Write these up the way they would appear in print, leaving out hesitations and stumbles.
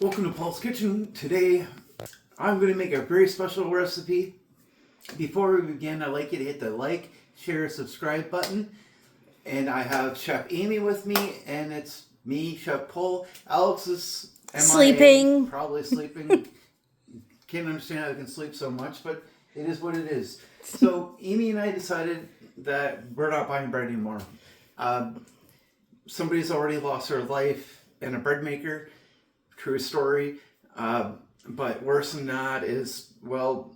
Welcome to Paul's Kitchen. Today I'm going to make a very special recipe. Before we begin, I'd like you to hit the like, share, subscribe button. And I have Chef Amy with me, and it's me, Chef Poul. Alex is MIA, sleeping. Probably sleeping. Can't understand how I can sleep so much, but it is what it is. So Amy and I decided that we're not buying bread anymore. Somebody's already lost their life in a bread maker. True story. But worse than that is, well,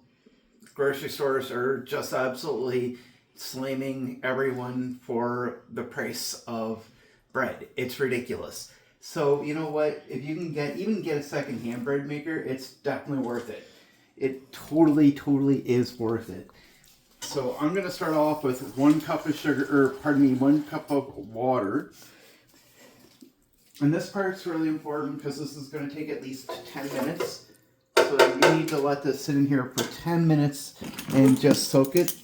grocery stores are just absolutely slamming everyone for the price of bread. It's ridiculous. So you know what? If you can get a second-hand bread maker, it's definitely worth it. It totally is worth it. So I'm going to start off with 1 cup of sugar, or pardon me, 1 cup of water. And this part's really important because this is going to take at least 10 minutes. So you need to let this sit in here for 10 minutes and just soak it.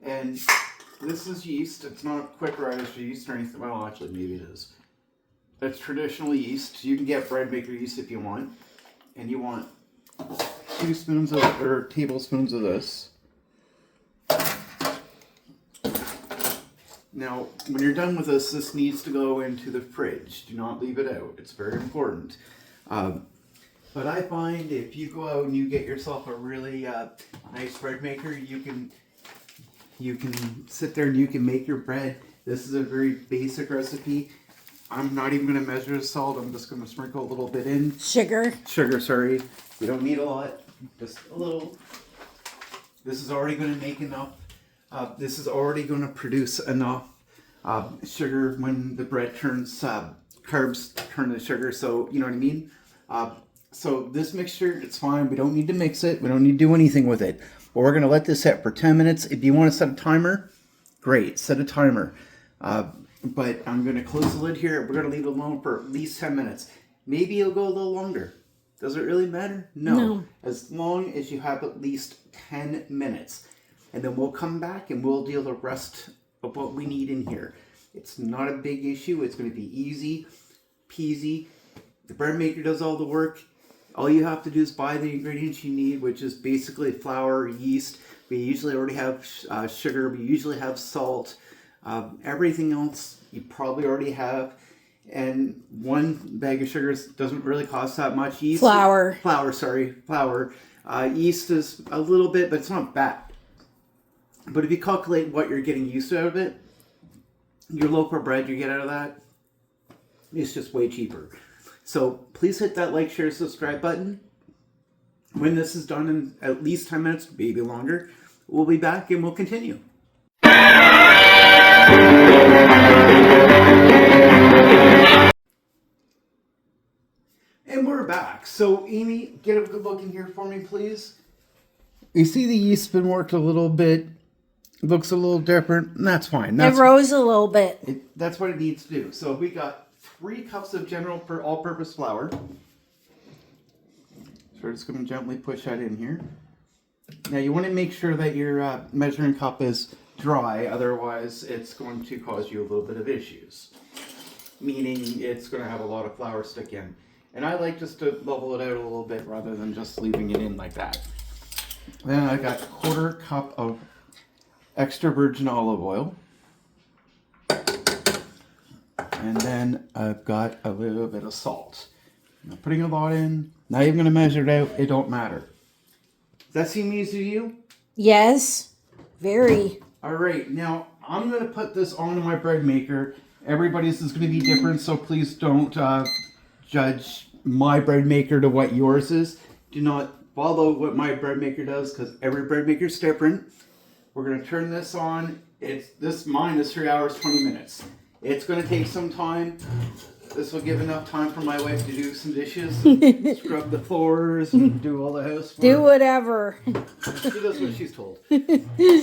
And this is yeast. It's not quick rise yeast or anything. Well, actually, maybe it is. It's traditional yeast. You can get bread maker yeast if you want. And you want 2 spoons of, or tablespoons of this. Now, when you're done with this needs to go into the fridge. Do not leave it out. It's very important. But I find if you go out and you get yourself a really nice bread maker, you can sit there and you can make your bread. This is a very basic recipe. I'm not even going to measure the salt. I'm just going to sprinkle a little bit in. Sugar, sorry. You don't need a lot. Just a little. This is already going to make enough. This is already going to produce enough sugar when the bread turns, carbs turn to sugar, so you know what I mean? So this mixture, it's fine. We don't need to mix it. We don't need to do anything with it. But we're going to let this set for 10 minutes. If you want to set a timer, great, set a timer. But I'm going to close the lid here. We're going to leave it alone for at least 10 minutes. Maybe it'll go a little longer. Does it really matter? No. As long as you have at least 10 minutes. And then we'll come back and we'll deal the rest of what we need in here. It's not a big issue. It's going to be easy peasy. The bread maker does all the work. All you have to do is buy the ingredients you need, which is basically flour, yeast. We usually already have sugar. We usually have salt. Everything else you probably already have. And 1 bag of sugar doesn't really cost that much. Yeast, flour. Yeast is a little bit, but it's not bad. But if you calculate what you're getting used to out of it, your local bread you get out of that, it's just way cheaper. So please hit that like, share, subscribe button. When this is done in at least 10 minutes, maybe longer, we'll be back and we'll continue. And we're back. So Amy, get a good look in here for me, please. You see the yeast's been worked a little bit. It looks a little different, and that's fine. it rose a little bit. That's what it needs to do. So we got 3 cups of general all-purpose flour. So we're just going to gently push that in here. Now you want to make sure that your measuring cup is dry, otherwise it's going to cause you a little bit of issues. Meaning it's going to have a lot of flour stick in. And I like just to level it out a little bit rather than just leaving it in like that. Then I got 1/4 cup of extra virgin olive oil. And then I've got a little bit of salt. I'm putting a lot in. Not even going to measure it out. It don't matter. Does that seem easy to you? Yes, very. All right. Now, I'm going to put this onto my bread maker. Everybody's is going to be different, so please don't judge my bread maker to what yours is. Do not follow what my bread maker does because every bread maker is different. We're going to turn this on. Mine is 3 hours, 20 minutes. It's going to take some time. This will give enough time for my wife to do some dishes, scrub the floors, and do all the housework. Do whatever. She does what she's told.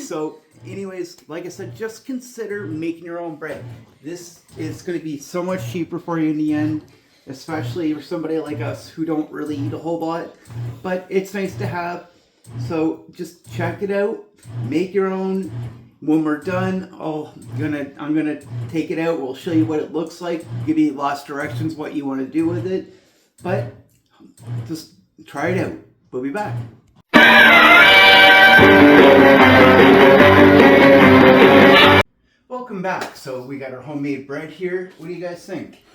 So, anyways, like I said, just consider making your own bread. This is going to be so much cheaper for you in the end, especially for somebody like us who don't really eat a whole lot. But it's nice to have. So just check it out. Make your own. when we're done, I'm gonna take it out. We'll show you what it looks like, give you lost directions, what you want to do with it. But just try it out. We'll be back. Welcome back. So we got our homemade bread here. What do you guys think?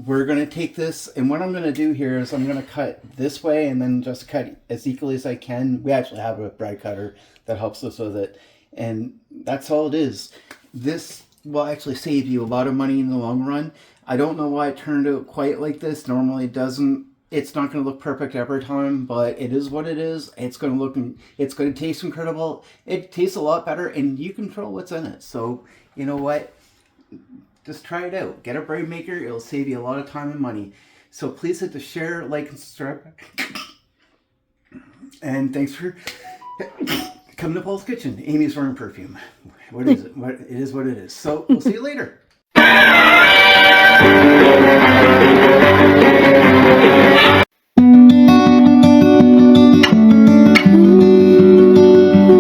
We're gonna take this, and what I'm gonna do here is I'm gonna cut this way and then just cut as equally as I can. We actually have a bread cutter that helps us with it, and that's all it is. This will actually save you a lot of money in the long run. I don't know why it turned out quite like this. Normally it doesn't. It's not going to look perfect every time, but it is what it is. It's going to taste incredible. It tastes a lot better, and you control what's in it. So, you know what? Just try it out. Get a bread maker. It'll save you a lot of time and money. So please hit the share, like, and subscribe. And thanks for coming to Paul's Kitchen. Amy's wearing perfume. What is it? It is what it is. So we'll see you later.